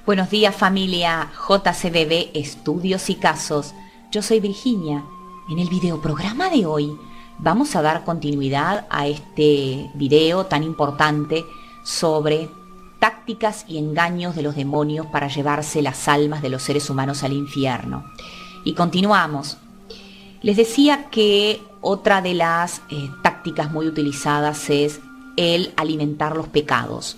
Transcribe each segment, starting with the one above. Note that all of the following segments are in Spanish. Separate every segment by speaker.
Speaker 1: Buenos días familia JCBB Estudios y Casos. Yo soy Virginia. En el videoprograma de hoy vamos a dar continuidad a este video tan importante sobre tácticas y engaños de los demonios para llevarse las almas de los seres humanos al infierno. Y continuamos. Les decía que otra de las tácticas muy utilizadas es el alimentar los pecados.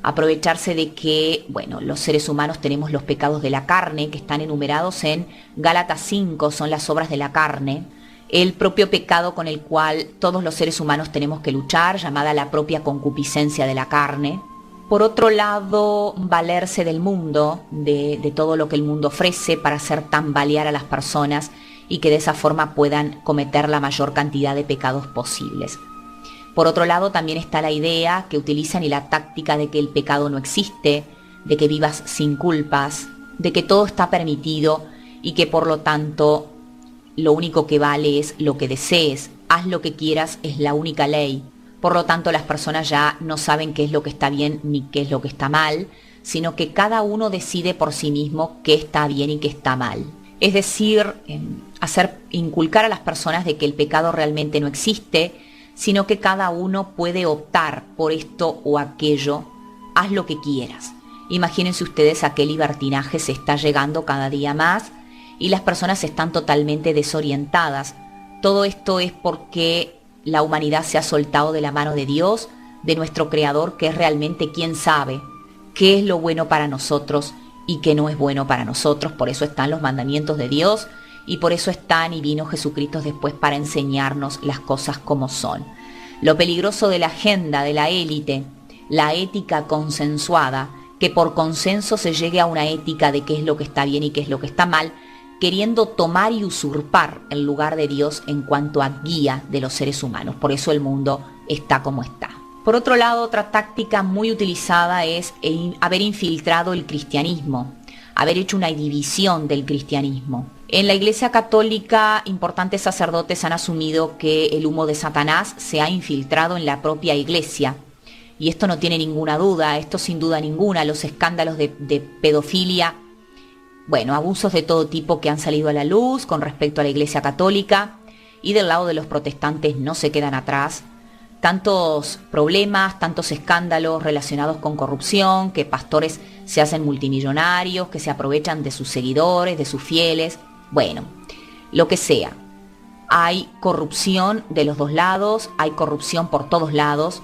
Speaker 1: Aprovecharse de que, los seres humanos tenemos los pecados de la carne, que están enumerados en Gálatas 5, son las obras de la carne, el propio pecado con el cual todos los seres humanos tenemos que luchar, llamada la propia concupiscencia de la carne. Por otro lado, valerse del mundo, de todo lo que el mundo ofrece para hacer tambalear a las personas y que de esa forma puedan cometer la mayor cantidad de pecados posibles. Por otro lado, también está la idea que utilizan y la táctica de que el pecado no existe, de que vivas sin culpas, de que todo está permitido y que por lo tanto lo único que vale es lo que desees, haz lo que quieras, es la única ley. Por lo tanto, las personas ya no saben qué es lo que está bien ni qué es lo que está mal, sino que cada uno decide por sí mismo qué está bien y qué está mal. Es decir, inculcar a las personas de que el pecado realmente no existe, sino que cada uno puede optar por esto o aquello, haz lo que quieras. Imagínense ustedes a qué libertinaje se está llegando cada día más y las personas están totalmente desorientadas. Todo esto es porque la humanidad se ha soltado de la mano de Dios, de nuestro Creador, que es realmente quien sabe qué es lo bueno para nosotros y qué no es bueno para nosotros. Por eso están los mandamientos de Dios y por eso están y vino Jesucristo después para enseñarnos las cosas como son. Lo peligroso de la agenda de la élite, la ética consensuada, que por consenso se llegue a una ética de qué es lo que está bien y qué es lo que está mal, queriendo tomar y usurpar el lugar de Dios en cuanto a guía de los seres humanos. Por eso el mundo está como está. Por otro lado, otra táctica muy utilizada es haber infiltrado el cristianismo, haber hecho una división del cristianismo. En la Iglesia Católica, importantes sacerdotes han asumido que el humo de Satanás se ha infiltrado en la propia Iglesia. Y esto no tiene ninguna duda, esto sin duda ninguna, los escándalos de pedofilia, abusos de todo tipo que han salido a la luz con respecto a la Iglesia Católica, y del lado de los protestantes no se quedan atrás. Tantos problemas, tantos escándalos relacionados con corrupción, que pastores se hacen multimillonarios, que se aprovechan de sus seguidores, de sus fieles. Lo que sea. Hay corrupción de los dos lados, hay corrupción por todos lados.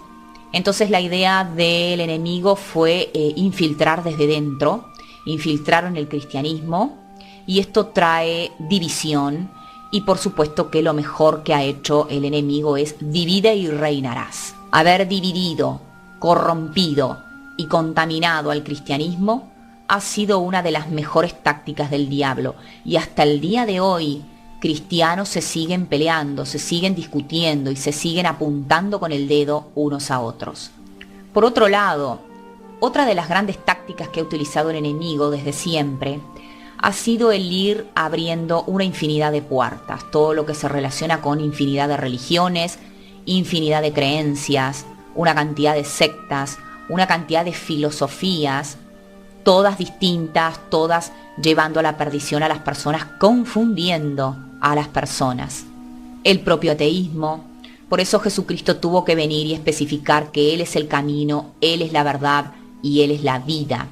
Speaker 1: Entonces la idea del enemigo fue infiltrar desde dentro, infiltraron el cristianismo y esto trae división. Y por supuesto que lo mejor que ha hecho el enemigo es divide y reinarás. Haber dividido, corrompido y contaminado al cristianismo ha sido una de las mejores tácticas del diablo. Y hasta el día de hoy, cristianos se siguen peleando, se siguen discutiendo y se siguen apuntando con el dedo unos a otros. Por otro lado, otra de las grandes tácticas que ha utilizado el enemigo desde siempre ha sido el ir abriendo una infinidad de puertas, todo lo que se relaciona con infinidad de religiones, infinidad de creencias, una cantidad de sectas, una cantidad de filosofías, todas distintas, todas llevando a la perdición a las personas, confundiendo a las personas. El propio ateísmo, por eso Jesucristo tuvo que venir y especificar que Él es el camino, Él es la verdad y Él es la vida.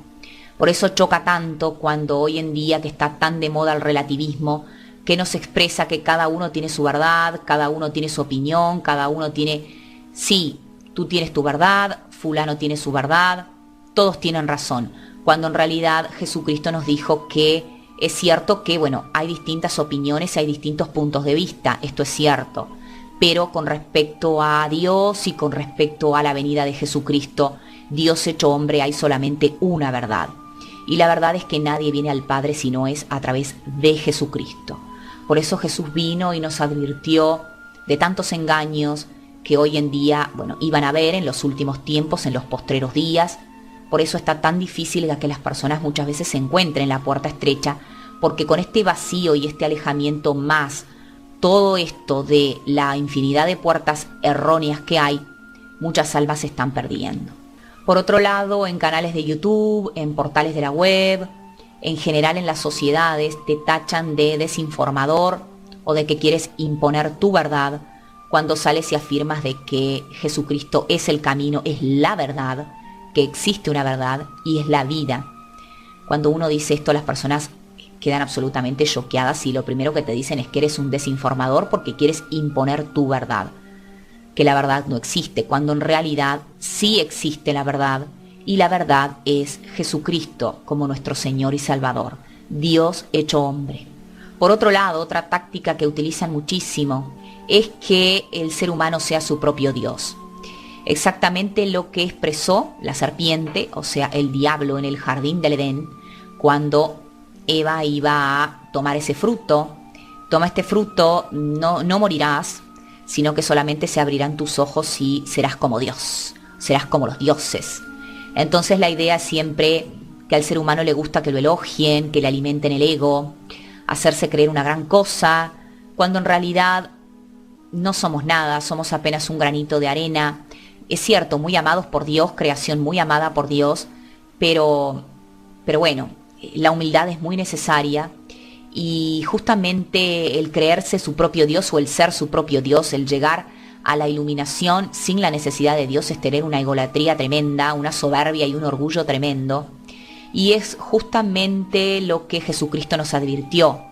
Speaker 1: Por eso choca tanto cuando hoy en día que está tan de moda el relativismo, que nos expresa que cada uno tiene su verdad, cada uno tiene su opinión, cada uno tiene, sí, tú tienes tu verdad, fulano tiene su verdad, todos tienen razón, cuando en realidad Jesucristo nos dijo que es cierto que, hay distintas opiniones, hay distintos puntos de vista, esto es cierto, pero con respecto a Dios y con respecto a la venida de Jesucristo, Dios hecho hombre, hay solamente una verdad. Y la verdad es que nadie viene al Padre si no es a través de Jesucristo. Por eso Jesús vino y nos advirtió de tantos engaños que hoy en día, iban a haber en los últimos tiempos, en los postreros días. Por eso está tan difícil que las personas muchas veces se encuentren en la puerta estrecha, porque con este vacío y este alejamiento más todo esto de la infinidad de puertas erróneas que hay, muchas almas se están perdiendo. Por otro lado, en canales de YouTube, en portales de la web, en general en las sociedades, te tachan de desinformador o de que quieres imponer tu verdad cuando sales y afirmas de que Jesucristo es el camino, es la verdad, que existe una verdad y es la vida. Cuando uno dice esto, las personas quedan absolutamente choqueadas y lo primero que te dicen es que eres un desinformador porque quieres imponer tu verdad, que la verdad no existe, cuando en realidad sí existe la verdad, y la verdad es Jesucristo como nuestro Señor y Salvador, Dios hecho hombre. Por otro lado, otra táctica que utilizan muchísimo es que el ser humano sea su propio Dios. Exactamente lo que expresó la serpiente, o sea, el diablo en el jardín del Edén, cuando Eva iba a tomar ese fruto. Toma este fruto, no morirás, sino que solamente se abrirán tus ojos y serás como Dios, serás como los dioses. Entonces la idea es siempre que al ser humano le gusta que lo elogien, que le alimenten el ego, hacerse creer una gran cosa, cuando en realidad no somos nada, somos apenas un granito de arena. Es cierto, muy amados por Dios, creación muy amada por Dios, pero bueno, la humildad es muy necesaria. Y justamente el creerse su propio Dios o el ser su propio Dios, el llegar a la iluminación sin la necesidad de Dios es tener una egolatría tremenda, una soberbia y un orgullo tremendo. Y es justamente lo que Jesucristo nos advirtió.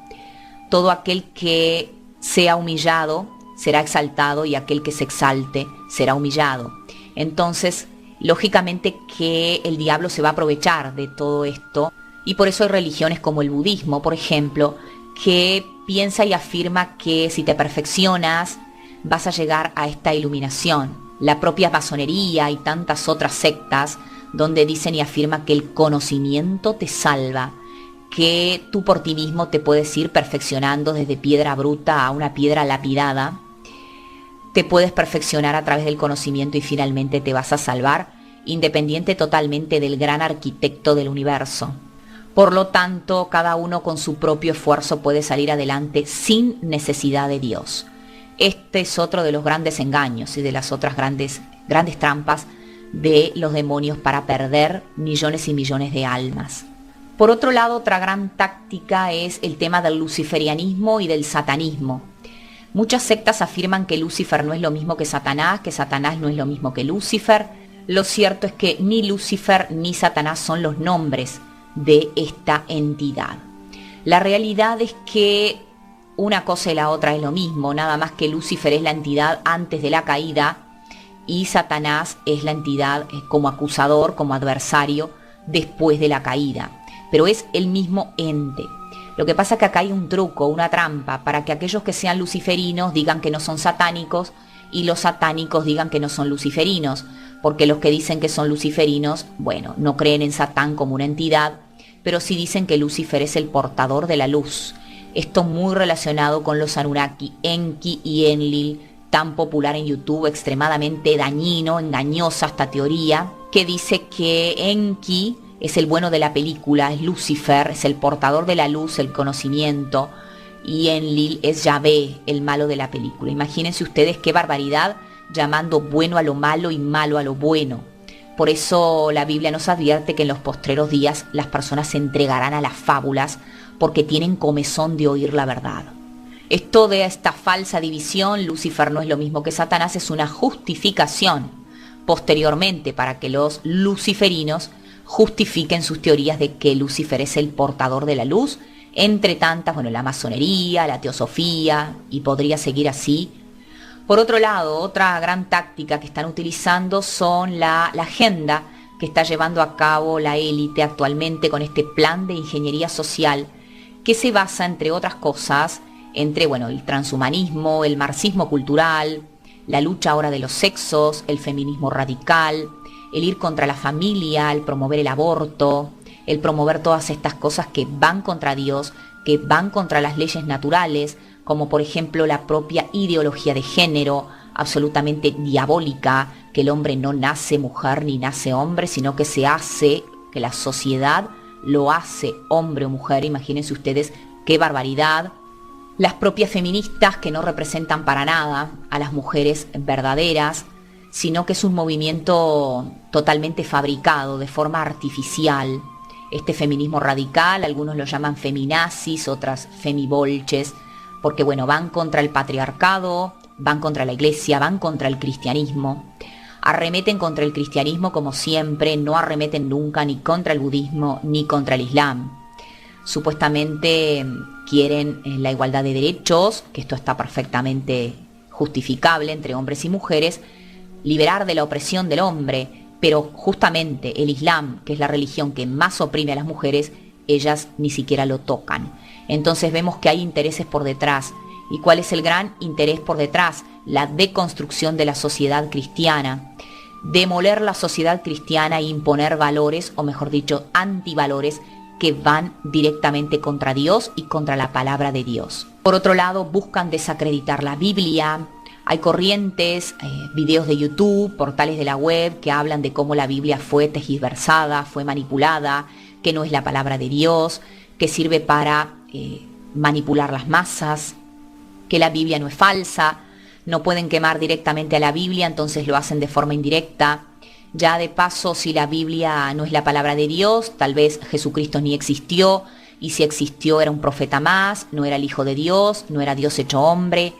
Speaker 1: Todo aquel que sea humillado será exaltado y aquel que se exalte será humillado. Entonces, lógicamente que el diablo se va a aprovechar de todo esto. Y por eso hay religiones como el budismo, por ejemplo, que piensa y afirma que si te perfeccionas vas a llegar a esta iluminación. La propia masonería y tantas otras sectas donde dicen y afirman que el conocimiento te salva, que tú por ti mismo te puedes ir perfeccionando desde piedra bruta a una piedra lapidada. Te puedes perfeccionar a través del conocimiento y finalmente te vas a salvar, independiente totalmente del gran arquitecto del universo. Por lo tanto, cada uno con su propio esfuerzo puede salir adelante sin necesidad de Dios. Este es otro de los grandes engaños y de las otras grandes trampas de los demonios para perder millones y millones de almas. Por otro lado, otra gran táctica es el tema del luciferianismo y del satanismo. Muchas sectas afirman que Lucifer no es lo mismo que Satanás no es lo mismo que Lucifer. Lo cierto es que ni Lucifer ni Satanás son los nombres de esta entidad. La realidad es que una cosa y la otra es lo mismo, nada más que Lucifer es la entidad antes de la caída y Satanás es la entidad como acusador, como adversario después de la caída, pero es el mismo ente. Lo que pasa es que acá hay un truco, una trampa, para que aquellos que sean luciferinos digan que no son satánicos y los satánicos digan que no son luciferinos, porque los que dicen que son luciferinos, bueno, no creen en Satán como una entidad, pero sí dicen que Lucifer es el portador de la luz. Esto muy relacionado con los Anunnaki, Enki y Enlil, tan popular en YouTube, extremadamente dañino, engañosa esta teoría, que dice que Enki es el bueno de la película, es Lucifer, es el portador de la luz, el conocimiento, y Enlil es Yahvé, el malo de la película. Imagínense ustedes qué barbaridad, llamando bueno a lo malo y malo a lo bueno. Por eso la Biblia nos advierte que en los postreros días las personas se entregarán a las fábulas porque tienen comezón de oír la verdad. Esto de esta falsa división, Lucifer no es lo mismo que Satanás, es una justificación posteriormente para que los luciferinos justifiquen sus teorías de que Lucifer es el portador de la luz, entre tantas, bueno, la masonería, la teosofía, y podría seguir así. Por otro lado, otra gran táctica que están utilizando son la agenda que está llevando a cabo la élite actualmente con este plan de ingeniería social que se basa, entre otras cosas, entre el transhumanismo, el marxismo cultural, la lucha ahora de los sexos, el feminismo radical, el ir contra la familia, el promover el aborto, el promover todas estas cosas que van contra Dios, que van contra las leyes naturales, como por ejemplo la propia ideología de género, absolutamente diabólica, que el hombre no nace mujer ni nace hombre, sino que se hace, que la sociedad lo hace hombre o mujer. Imagínense ustedes qué barbaridad. Las propias feministas que no representan para nada a las mujeres verdaderas, sino que es un movimiento totalmente fabricado, de forma artificial. Este feminismo radical, algunos lo llaman feminazis, otras femibolches, porque bueno, van contra el patriarcado, van contra la iglesia, van contra el cristianismo. Arremeten contra el cristianismo como siempre, no arremeten nunca ni contra el budismo ni contra el islam. Supuestamente quieren la igualdad de derechos, que esto está perfectamente justificable entre hombres y mujeres, liberar de la opresión del hombre, pero justamente el islam, que es la religión que más oprime a las mujeres, ellas ni siquiera lo tocan. Entonces vemos que hay intereses por detrás. ¿Y cuál es el gran interés por detrás? La deconstrucción de la sociedad cristiana. Demoler la sociedad cristiana e imponer valores, o mejor dicho, antivalores, que van directamente contra Dios y contra la palabra de Dios. Por otro lado, buscan desacreditar la Biblia. Hay corrientes, videos de YouTube, portales de la web que hablan de cómo la Biblia fue tergiversada, fue manipulada, que no es la palabra de Dios, que sirve para manipular las masas, que la Biblia no es falsa, no pueden quemar directamente a la Biblia, entonces lo hacen de forma indirecta. Ya de paso, si la Biblia no es la palabra de Dios, tal vez Jesucristo ni existió, y si existió era un profeta más, no era el Hijo de Dios, no era Dios hecho hombre.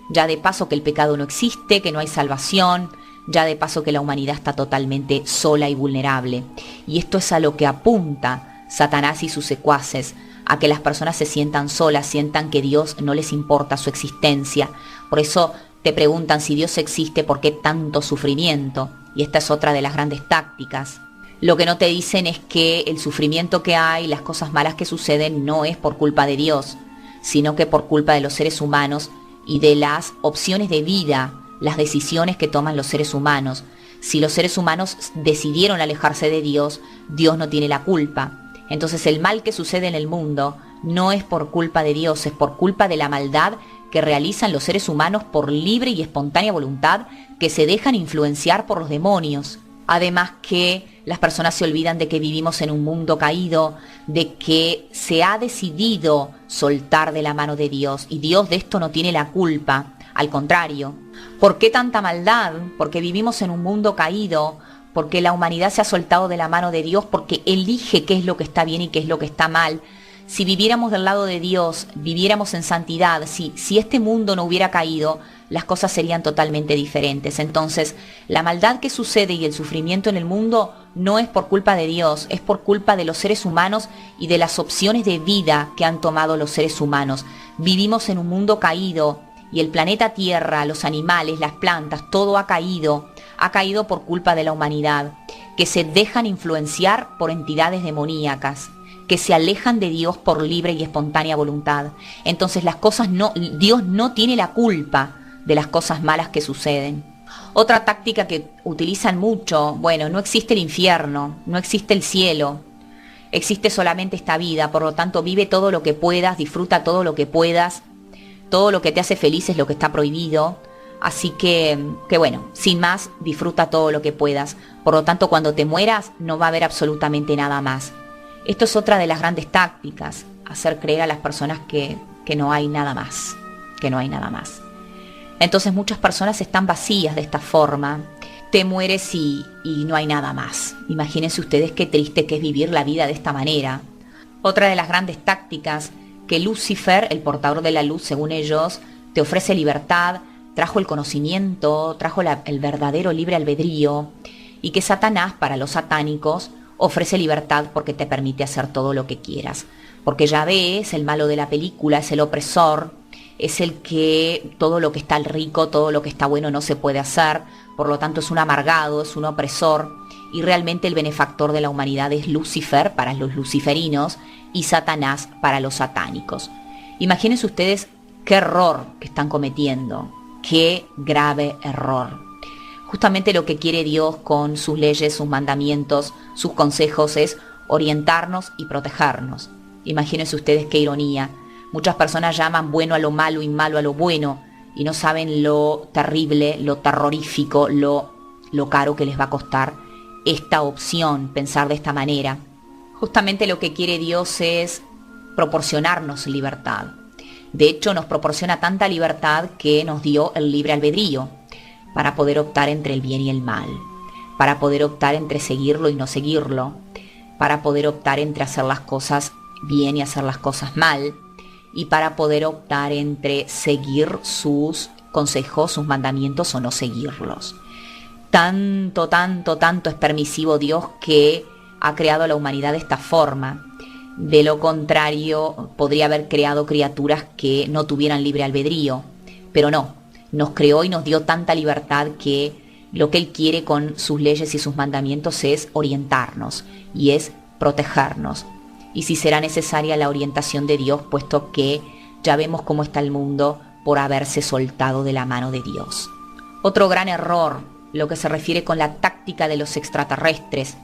Speaker 1: Ya de paso que el pecado no existe, que no hay salvación, ya de paso que la humanidad está totalmente sola y vulnerable. Y esto es a lo que apunta Satanás y sus secuaces, a que las personas se sientan solas, sientan que Dios no les importa su existencia. Por eso te preguntan si Dios existe, ¿por qué tanto sufrimiento? Y esta es otra de las grandes tácticas. Lo que no te dicen es que el sufrimiento que hay, las cosas malas que suceden, no es por culpa de Dios, sino que por culpa de los seres humanos y de las opciones de vida, las decisiones que toman los seres humanos. Si los seres humanos decidieron alejarse de Dios, Dios no tiene la culpa. Entonces el mal que sucede en el mundo no es por culpa de Dios, es por culpa de la maldad que realizan los seres humanos por libre y espontánea voluntad, que se dejan influenciar por los demonios. Además que las personas se olvidan de que vivimos en un mundo caído, de que se ha decidido soltar de la mano de Dios y Dios de esto no tiene la culpa. Al contrario, ¿por qué tanta maldad? Porque vivimos en un mundo caído, porque la humanidad se ha soltado de la mano de Dios, porque elige qué es lo que está bien y qué es lo que está mal. Si viviéramos del lado de Dios, viviéramos en santidad, si este mundo no hubiera caído, las cosas serían totalmente diferentes. Entonces, la maldad que sucede y el sufrimiento en el mundo no es por culpa de Dios, es por culpa de los seres humanos y de las opciones de vida que han tomado los seres humanos. Vivimos en un mundo caído y el planeta Tierra, los animales, las plantas, todo ha caído por culpa de la humanidad, que se dejan influenciar por entidades demoníacas, que se alejan de Dios por libre y espontánea voluntad. Entonces Dios no tiene la culpa de las cosas malas que suceden. Otra táctica que utilizan mucho, bueno, no existe el infierno, no existe el cielo, existe solamente esta vida, por lo tanto vive todo lo que puedas, disfruta todo lo que puedas, todo lo que te hace feliz es lo que está prohibido, así que bueno, sin más, disfruta todo lo que puedas, por lo tanto cuando te mueras no va a haber absolutamente nada más. Esto es otra de las grandes tácticas, hacer creer a las personas que no hay nada más, que no hay nada más. Entonces muchas personas están vacías de esta forma. Te mueres y no hay nada más. Imagínense ustedes qué triste que es vivir la vida de esta manera. Otra de las grandes tácticas, que Lucifer, el portador de la luz según ellos, te ofrece libertad, trajo el conocimiento, trajo el verdadero libre albedrío, y que Satanás, para los satánicos, ofrece libertad porque te permite hacer todo lo que quieras. Porque Yahvé es el malo de la película, es el opresor, es el que todo lo que está rico, todo lo que está bueno no se puede hacer, por lo tanto es un amargado, es un opresor, y realmente el benefactor de la humanidad es Lucifer para los luciferinos y Satanás para los satánicos. Imagínense ustedes qué error que están cometiendo, qué grave error. Justamente lo que quiere Dios con sus leyes, sus mandamientos, sus consejos es orientarnos y protegernos. Imagínense ustedes qué ironía. Muchas personas llaman bueno a lo malo y malo a lo bueno y no saben lo terrible, lo terrorífico, lo caro que les va a costar esta opción, pensar de esta manera. Justamente lo que quiere Dios es proporcionarnos libertad. De hecho, nos proporciona tanta libertad que nos dio el libre albedrío. para poder optar entre el bien y el mal, para poder optar entre seguirlo y no seguirlo, para poder optar entre hacer las cosas bien y hacer las cosas mal, y para poder optar entre seguir sus consejos, sus mandamientos o no seguirlos. Tanto es permisivo Dios que ha creado a la humanidad de esta forma. De lo contrario, podría haber creado criaturas que no tuvieran libre albedrío, pero no, nos creó y nos dio tanta libertad que lo que Él quiere con sus leyes y sus mandamientos es orientarnos y es protegernos. Y si será necesaria la orientación de Dios, puesto que ya vemos cómo está el mundo por haberse soltado de la mano de Dios. Otro gran error, lo que se refiere con la táctica de los extraterrestres.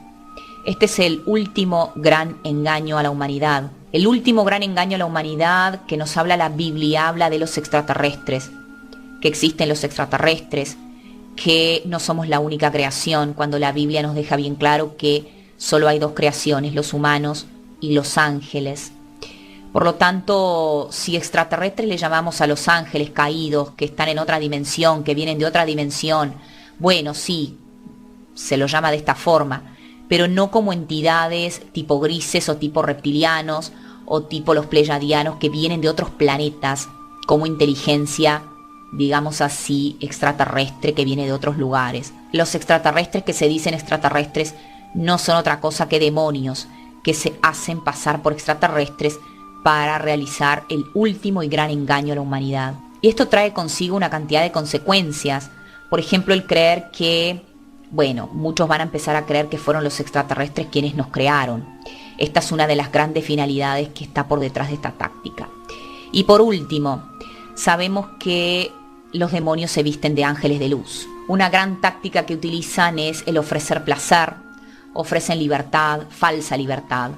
Speaker 1: Este es el último gran engaño a la humanidad. El último gran engaño a la humanidad que nos habla la Biblia, habla de los extraterrestres, que existen los extraterrestres, que no somos la única creación, cuando la Biblia nos deja bien claro que solo hay dos creaciones, los humanos y los ángeles. Por lo tanto, si extraterrestres le llamamos a los ángeles caídos, que están en otra dimensión, que vienen de otra dimensión, bueno, sí, se lo llama de esta forma, pero no como entidades tipo grises o tipo reptilianos o tipo los pleyadianos que vienen de otros planetas, como inteligencia, digamos así, extraterrestre que viene de otros lugares. Los extraterrestres que se dicen extraterrestres no son otra cosa que demonios que se hacen pasar por extraterrestres para realizar el último y gran engaño a la humanidad. Y esto trae consigo una cantidad de consecuencias. Por ejemplo, el creer que, muchos van a empezar a creer que fueron los extraterrestres quienes nos crearon. Esta es una de las grandes finalidades que está por detrás de esta táctica. Y por último, sabemos que los demonios se visten de ángeles de luz. Una gran táctica que utilizan es el ofrecer placer, ofrecen libertad, falsa libertad.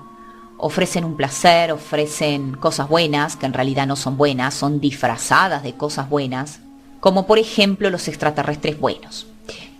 Speaker 1: Ofrecen un placer, ofrecen cosas buenas, que en realidad no son buenas, son disfrazadas de cosas buenas, como por ejemplo los extraterrestres buenos,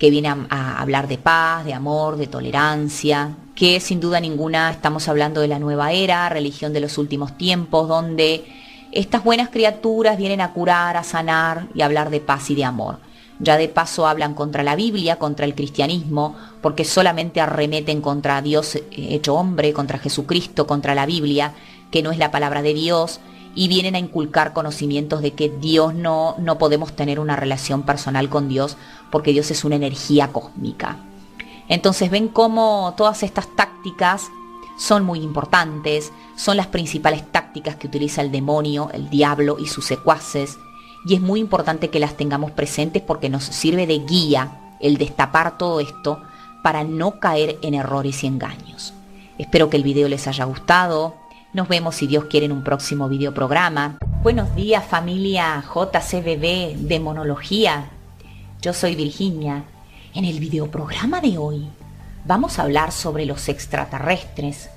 Speaker 1: que vienen a hablar de paz, de amor, de tolerancia, que sin duda ninguna estamos hablando de la nueva era, religión de los últimos tiempos, donde estas buenas criaturas vienen a curar, a sanar y a hablar de paz y de amor. Ya de paso hablan contra la Biblia, contra el cristianismo, porque solamente arremeten contra Dios hecho hombre, contra Jesucristo, contra la Biblia, que no es la palabra de Dios, y vienen a inculcar conocimientos de que Dios no podemos tener una relación personal con Dios, porque Dios es una energía cósmica. Entonces ven cómo todas estas tácticas son muy importantes, son las principales tácticas que utiliza el demonio, el diablo y sus secuaces, y es muy importante que las tengamos presentes porque nos sirve de guía el destapar todo esto para no caer en errores y engaños. Espero que el video les haya gustado. Nos vemos si Dios quiere en un próximo video programa. Buenos días familia JCBB de Monología. Yo soy Virginia. En el videoprograma de hoy vamos a hablar sobre los extraterrestres.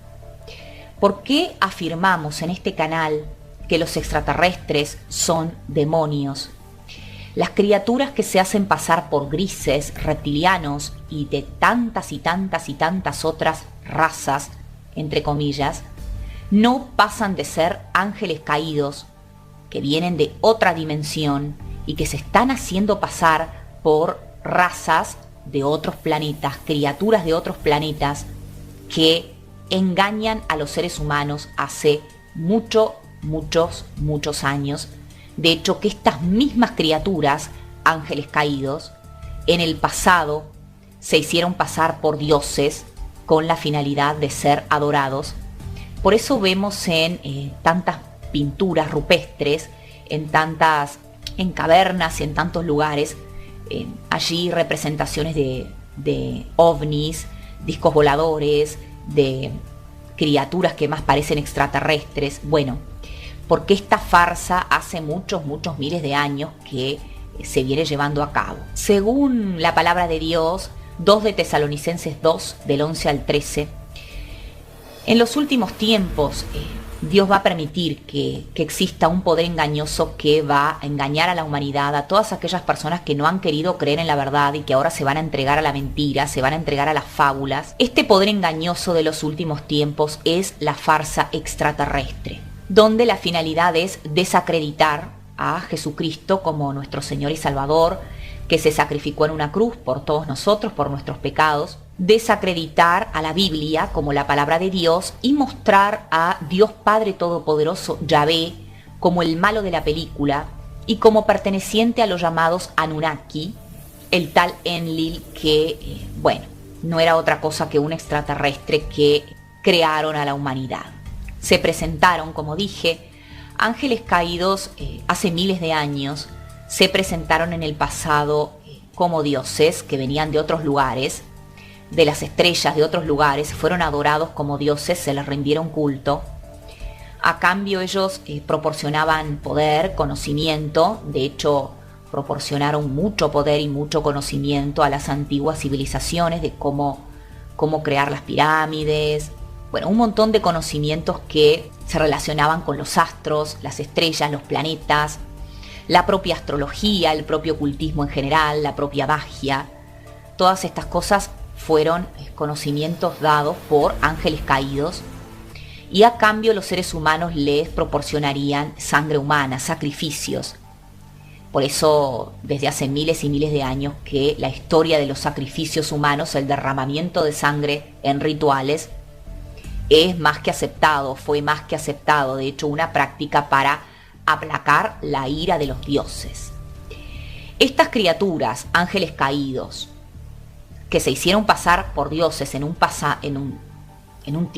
Speaker 1: ¿Por qué afirmamos en este canal que los extraterrestres son demonios? Las criaturas que se hacen pasar por grises, reptilianos y de tantas y tantas y tantas otras razas, entre comillas, no pasan de ser ángeles caídos que vienen de otra dimensión y que se están haciendo pasar por razas de otros planetas, criaturas de otros planetas que engañan a los seres humanos hace muchos años. De hecho, que estas mismas criaturas, ángeles caídos, en el pasado se hicieron pasar por dioses con la finalidad de ser adorados. Por eso vemos en tantas pinturas rupestres, en cavernas y en tantos lugares, allí representaciones de ovnis, discos voladores, de criaturas que más parecen extraterrestres. Bueno, porque esta farsa hace muchos miles de años que se viene llevando a cabo. Según la palabra de Dios, 2 de Tesalonicenses 2, del 11 al 13, en los últimos tiempos Dios va a permitir que exista un poder engañoso que va a engañar a la humanidad, a todas aquellas personas que no han querido creer en la verdad y que ahora se van a entregar a la mentira, se van a entregar a las fábulas. Este poder engañoso de los últimos tiempos es la farsa extraterrestre, donde la finalidad es desacreditar a Jesucristo como nuestro Señor y Salvador, que se sacrificó en una cruz por todos nosotros, por nuestros pecados, desacreditar a la Biblia como la palabra de Dios y mostrar a Dios Padre Todopoderoso, Yahvé, como el malo de la película y como perteneciente a los llamados Anunnaki, el tal Enlil que, no era otra cosa que un extraterrestre que crearon a la humanidad. Se presentaron, como dije, ángeles caídos hace miles de años, se presentaron en el pasado como dioses que venían de otros lugares, de las estrellas de otros lugares, fueron adorados como dioses, se les rindieron culto. A cambio ellos proporcionaban poder, conocimiento, de hecho proporcionaron mucho poder y mucho conocimiento a las antiguas civilizaciones de cómo crear las pirámides, un montón de conocimientos que se relacionaban con los astros, las estrellas, los planetas, la propia astrología, el propio ocultismo en general, la propia magia. Todas estas cosas fueron conocimientos dados por ángeles caídos y a cambio los seres humanos les proporcionarían sangre humana, sacrificios. Por eso desde hace miles y miles de años que la historia de los sacrificios humanos, el derramamiento de sangre en rituales, es más que aceptado, fue más que aceptado, de hecho una práctica para aplacar la ira de los dioses. Estas criaturas, ángeles caídos, que se hicieron pasar por dioses en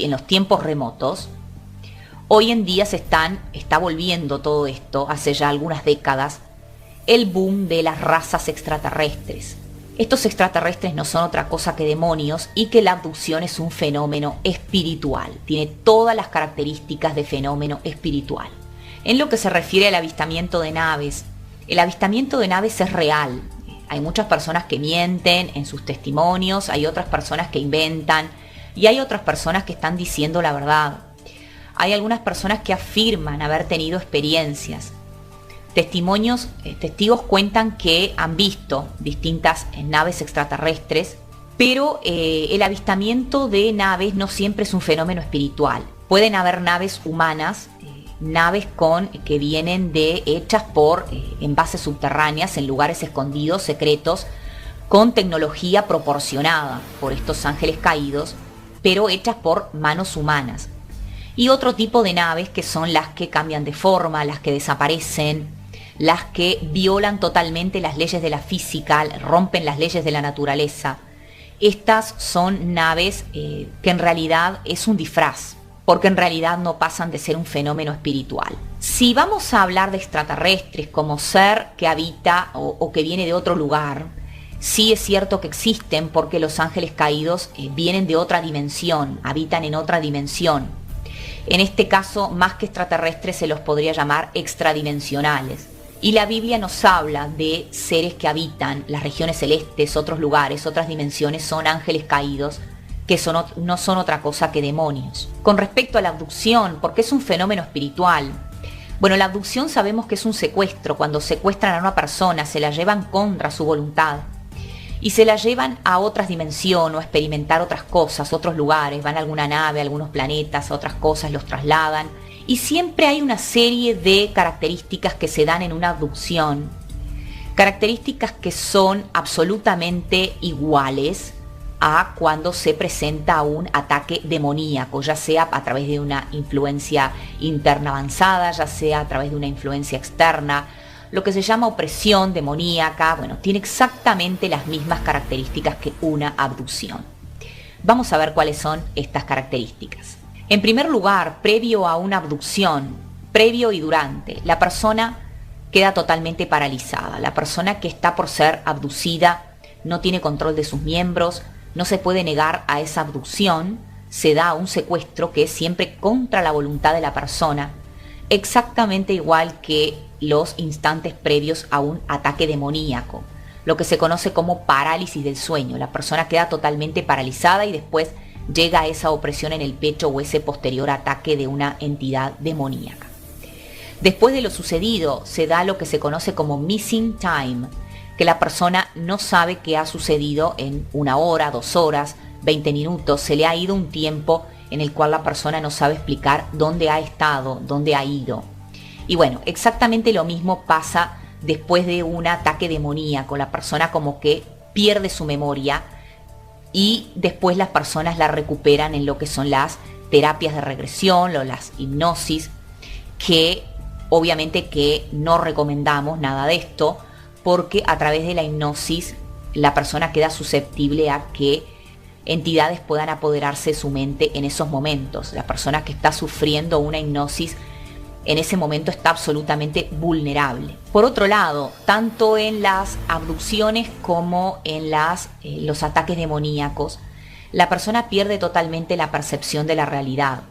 Speaker 1: los tiempos remotos, hoy en día está volviendo todo esto, hace ya algunas décadas, el boom de las razas extraterrestres. Estos extraterrestres no son otra cosa que demonios y que la abducción es un fenómeno espiritual. Tiene todas las características de fenómeno espiritual. En lo que se refiere al avistamiento de naves, el avistamiento de naves es real. Hay muchas personas que mienten en sus testimonios, hay otras personas que inventan y hay otras personas que están diciendo la verdad. Hay algunas personas que afirman haber tenido experiencias. Testigos cuentan que han visto distintas naves extraterrestres, pero el avistamiento de naves no siempre es un fenómeno espiritual. Pueden haber naves humanas, naves que vienen hechas en bases subterráneas, en lugares escondidos, secretos, con tecnología proporcionada por estos ángeles caídos, pero hechas por manos humanas. Y otro tipo de naves que son las que cambian de forma, las que desaparecen, las que violan totalmente las leyes de la física, rompen las leyes de la naturaleza. Estas son naves que en realidad es un disfraz, porque en realidad no pasan de ser un fenómeno espiritual. Si vamos a hablar de extraterrestres como ser que habita o que viene de otro lugar, sí es cierto que existen porque los ángeles caídos vienen de otra dimensión, habitan en otra dimensión. En este caso, más que extraterrestres, se los podría llamar extradimensionales. Y la Biblia nos habla de seres que habitan las regiones celestes, otros lugares, otras dimensiones, son ángeles caídos, que no son otra cosa que demonios. Con respecto a la abducción, porque es un fenómeno espiritual. La abducción sabemos que es un secuestro. Cuando secuestran a una persona, se la llevan contra su voluntad y se la llevan a otras dimensiones o a experimentar otras cosas, otros lugares, van a alguna nave, a algunos planetas, a otras cosas, los trasladan. Y siempre hay una serie de características que se dan en una abducción, características que son absolutamente iguales a cuando se presenta un ataque demoníaco, ya sea a través de una influencia interna avanzada, ya sea a través de una influencia externa, lo que se llama opresión demoníaca, tiene exactamente las mismas características que una abducción. Vamos a ver cuáles son estas características. En primer lugar, previo a una abducción, previo y durante, la persona queda totalmente paralizada. La persona que está por ser abducida no tiene control de sus miembros, no se puede negar a esa abducción, se da un secuestro que es siempre contra la voluntad de la persona, exactamente igual que los instantes previos a un ataque demoníaco, lo que se conoce como parálisis del sueño. La persona queda totalmente paralizada y después llega a esa opresión en el pecho o ese posterior ataque de una entidad demoníaca. Después de lo sucedido, se da lo que se conoce como missing time, que la persona no sabe qué ha sucedido en 1 hora, 2 horas, 20 minutos, se le ha ido un tiempo en el cual la persona no sabe explicar dónde ha estado, dónde ha ido. Y exactamente lo mismo pasa después de un ataque demoníaco. La persona como que pierde su memoria y después las personas la recuperan en lo que son las terapias de regresión o las hipnosis, que obviamente que no recomendamos nada de esto, porque a través de la hipnosis la persona queda susceptible a que entidades puedan apoderarse de su mente en esos momentos. La persona que está sufriendo una hipnosis en ese momento está absolutamente vulnerable. Por otro lado, tanto en las abducciones como en los ataques demoníacos, la persona pierde totalmente la percepción de la realidad.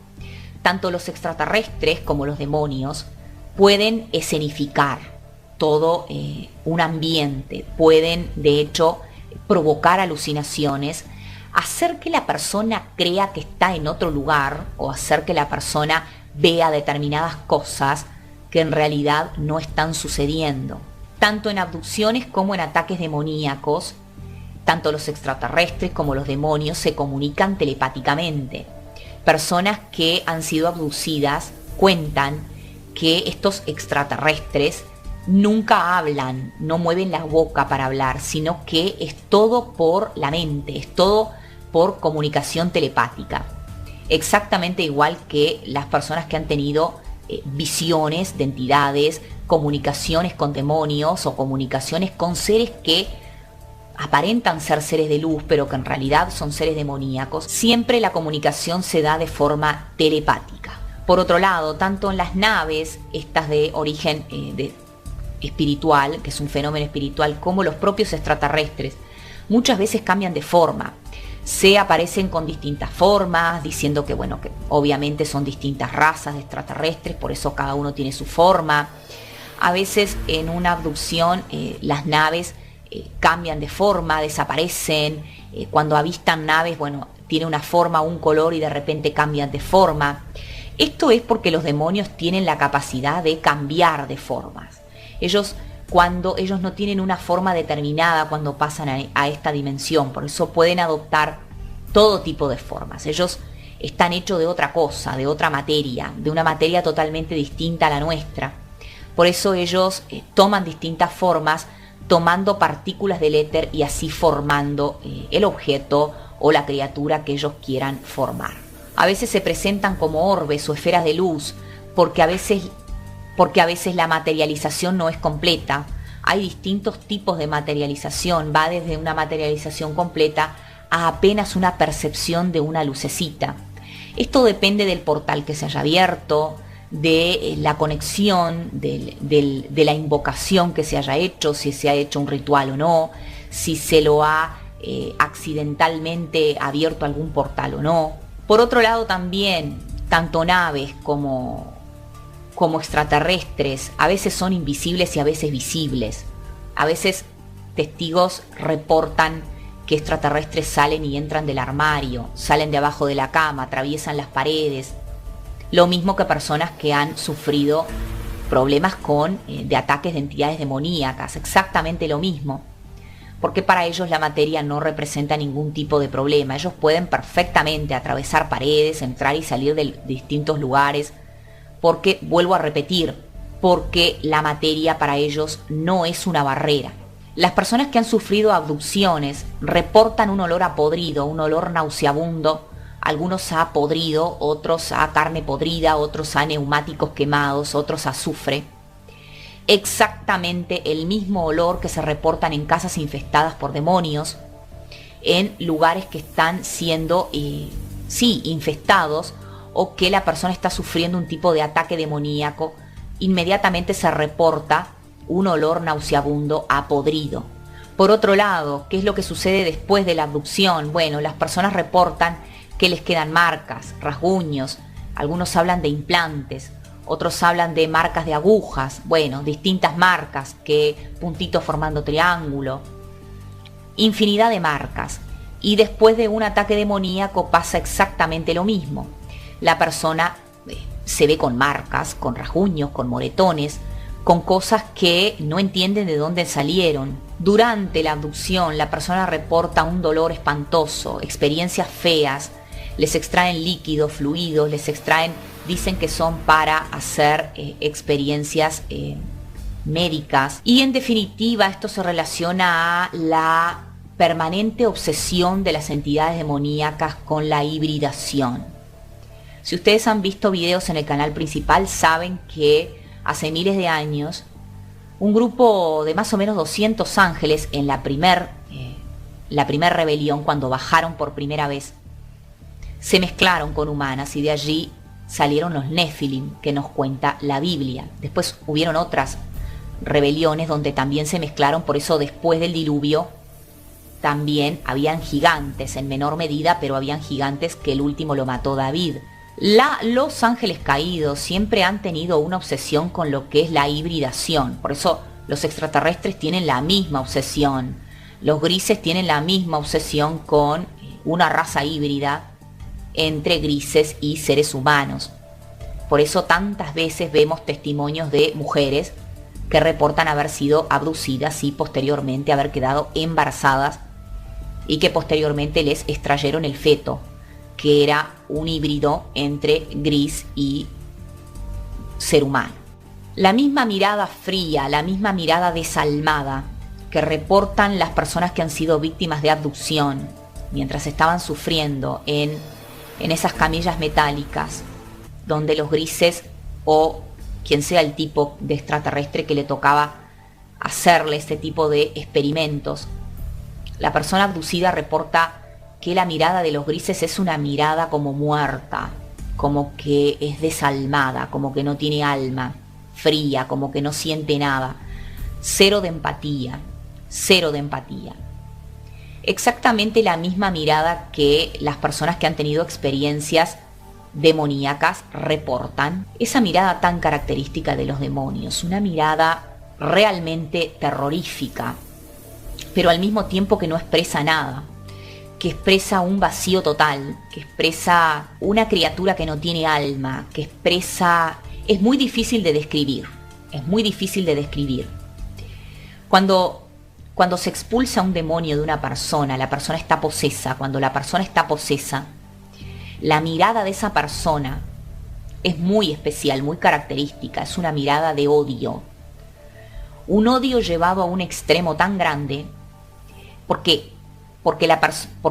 Speaker 1: Tanto los extraterrestres como los demonios pueden escenificar todo un ambiente, pueden de hecho provocar alucinaciones, hacer que la persona crea que está en otro lugar o hacer que la persona vea determinadas cosas que en realidad no están sucediendo. Tanto en abducciones como en ataques demoníacos, tanto los extraterrestres como los demonios se comunican telepáticamente. Personas que han sido abducidas cuentan que estos extraterrestres nunca hablan, no mueven la boca para hablar, sino que es todo por la mente, es todo por comunicación telepática. Exactamente igual que las personas que han tenido visiones de entidades, comunicaciones con demonios o comunicaciones con seres que aparentan ser seres de luz, pero que en realidad son seres demoníacos. Siempre la comunicación se da de forma telepática. Por otro lado, tanto en las naves, estas de origen espiritual, que es un fenómeno espiritual, como los propios extraterrestres, muchas veces cambian de forma. Se aparecen con distintas formas, diciendo que bueno, que obviamente son distintas razas de extraterrestres, por eso cada uno tiene su forma. A veces en una abducción las naves cambian de forma, desaparecen. Cuando avistan naves, bueno, tiene una forma, un color y de repente cambian de forma. Esto es porque los demonios tienen la capacidad de cambiar de formas. Cuando ellos no tienen una forma determinada cuando pasan a esta dimensión, por eso pueden adoptar todo tipo de formas. Ellos están hechos de otra cosa, de otra materia, de una materia totalmente distinta a la nuestra. Por eso ellos toman distintas formas, tomando partículas del éter y así formando el objeto o la criatura que ellos quieran formar. A veces se presentan como orbes o esferas de luz, porque a veces la materialización no es completa. Hay distintos tipos de materialización, va desde una materialización completa a apenas una percepción de una lucecita. Esto depende del portal que se haya abierto, de la conexión, de la invocación que se haya hecho, si se ha hecho un ritual o no, si se lo ha accidentalmente abierto algún portal o no. Por otro lado también, tanto naves como extraterrestres, a veces son invisibles y a veces visibles. A veces testigos reportan que extraterrestres salen y entran del armario, salen de abajo de la cama, atraviesan las paredes. Lo mismo que personas que han sufrido problemas de ataques de entidades demoníacas, exactamente lo mismo. Porque para ellos la materia no representa ningún tipo de problema. Ellos pueden perfectamente atravesar paredes, entrar y salir de distintos lugares, porque, vuelvo a repetir, porque la materia para ellos no es una barrera. Las personas que han sufrido abducciones reportan un olor a podrido, un olor nauseabundo, algunos a podrido, otros a carne podrida, otros a neumáticos quemados, otros a azufre. Exactamente el mismo olor que se reportan en casas infestadas por demonios, en lugares que están siendo, infestados, o que la persona está sufriendo un tipo de ataque demoníaco, inmediatamente se reporta un olor nauseabundo a podrido. Por otro lado, ¿qué es lo que sucede después de la abducción? Bueno, las personas reportan que les quedan marcas, rasguños, algunos hablan de implantes, otros hablan de marcas de agujas, bueno, distintas marcas, que puntitos formando triángulo, infinidad de marcas. Y después de un ataque demoníaco pasa exactamente lo mismo. La persona se ve con marcas, con rasguños, con moretones, con cosas que no entienden de dónde salieron. Durante la abducción la persona reporta un dolor espantoso, experiencias feas, les extraen líquidos, fluidos, dicen que son para hacer experiencias médicas, y en definitiva esto se relaciona a la permanente obsesión de las entidades demoníacas con la hibridación. Si ustedes han visto videos en el canal principal, saben que hace miles de años un grupo de más o menos 200 ángeles en la primer rebelión, cuando bajaron por primera vez, se mezclaron con humanas, y de allí salieron los Nefilim, que nos cuenta la Biblia. Después hubieron otras rebeliones donde también se mezclaron, por eso después del diluvio también habían gigantes en menor medida, pero habían gigantes que el último lo mató David. Los ángeles caídos siempre han tenido una obsesión con lo que es la hibridación, por eso los extraterrestres tienen la misma obsesión, los grises tienen la misma obsesión con una raza híbrida entre grises y seres humanos. Por eso tantas veces vemos testimonios de mujeres que reportan haber sido abducidas y posteriormente haber quedado embarazadas, y que posteriormente les extrayeron el feto, que era un híbrido entre gris y ser humano. La misma mirada fría, la misma mirada desalmada que reportan las personas que han sido víctimas de abducción mientras estaban sufriendo en esas camillas metálicas, donde los grises o quien sea el tipo de extraterrestre que le tocaba hacerle este tipo de experimentos, la persona abducida reporta que la mirada de los grises es una mirada como muerta, como que es desalmada, como que no tiene alma, fría, como que no siente nada, cero de empatía, cero de empatía. Exactamente la misma mirada que las personas que han tenido experiencias demoníacas reportan, esa mirada tan característica de los demonios, una mirada realmente terrorífica, pero al mismo tiempo que no expresa nada, que expresa un vacío total, que expresa una criatura que no tiene alma, que expresa... Es muy difícil de describir, es muy difícil de describir. Cuando se expulsa un demonio de una persona, la persona está posesa. Cuando la persona está posesa, la mirada de esa persona es muy especial, muy característica, es una mirada de odio. Un odio llevado a un extremo tan grande, porque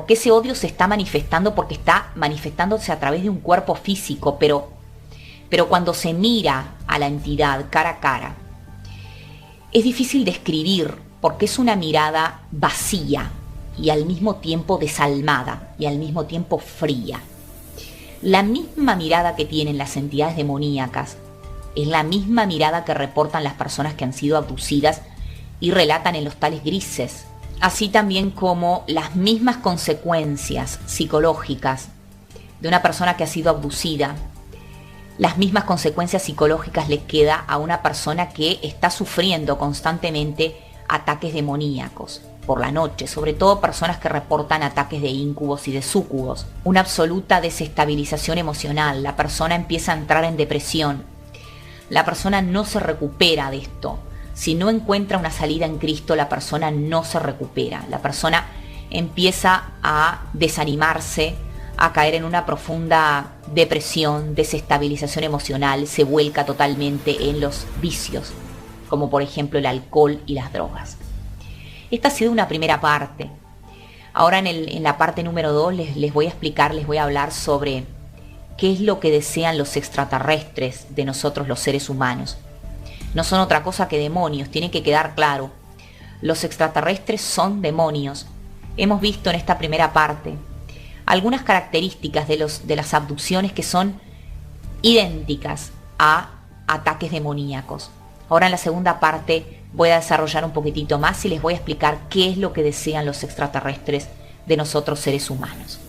Speaker 1: ese odio se está manifestando, porque está manifestándose a través de un cuerpo físico, pero cuando se mira a la entidad cara a cara, es difícil describir, porque es una mirada vacía y al mismo tiempo desalmada y al mismo tiempo fría. La misma mirada que tienen las entidades demoníacas es la misma mirada que reportan las personas que han sido abducidas y relatan en los tales grises, así también como las mismas consecuencias psicológicas de una persona que ha sido abducida. Las mismas consecuencias psicológicas le queda a una persona que está sufriendo constantemente ataques demoníacos por la noche, sobre todo personas que reportan ataques de íncubos y de súcubos. Una absoluta desestabilización emocional, la persona empieza a entrar en depresión, la persona no se recupera de esto. Si no encuentra una salida en Cristo, la persona no se recupera, la persona empieza a desanimarse, a caer en una profunda depresión, desestabilización emocional, se vuelca totalmente en los vicios, como por ejemplo el alcohol y las drogas. Esta ha sido una primera parte. Ahora en la parte número 2 les voy a explicar, les voy a hablar sobre qué es lo que desean los extraterrestres de nosotros los seres humanos. No son otra cosa que demonios, tiene que quedar claro. Los extraterrestres son demonios. Hemos visto en esta primera parte algunas características de las abducciones que son idénticas a ataques demoníacos. Ahora en la segunda parte voy a desarrollar un poquitito más y les voy a explicar qué es lo que desean los extraterrestres de nosotros seres humanos.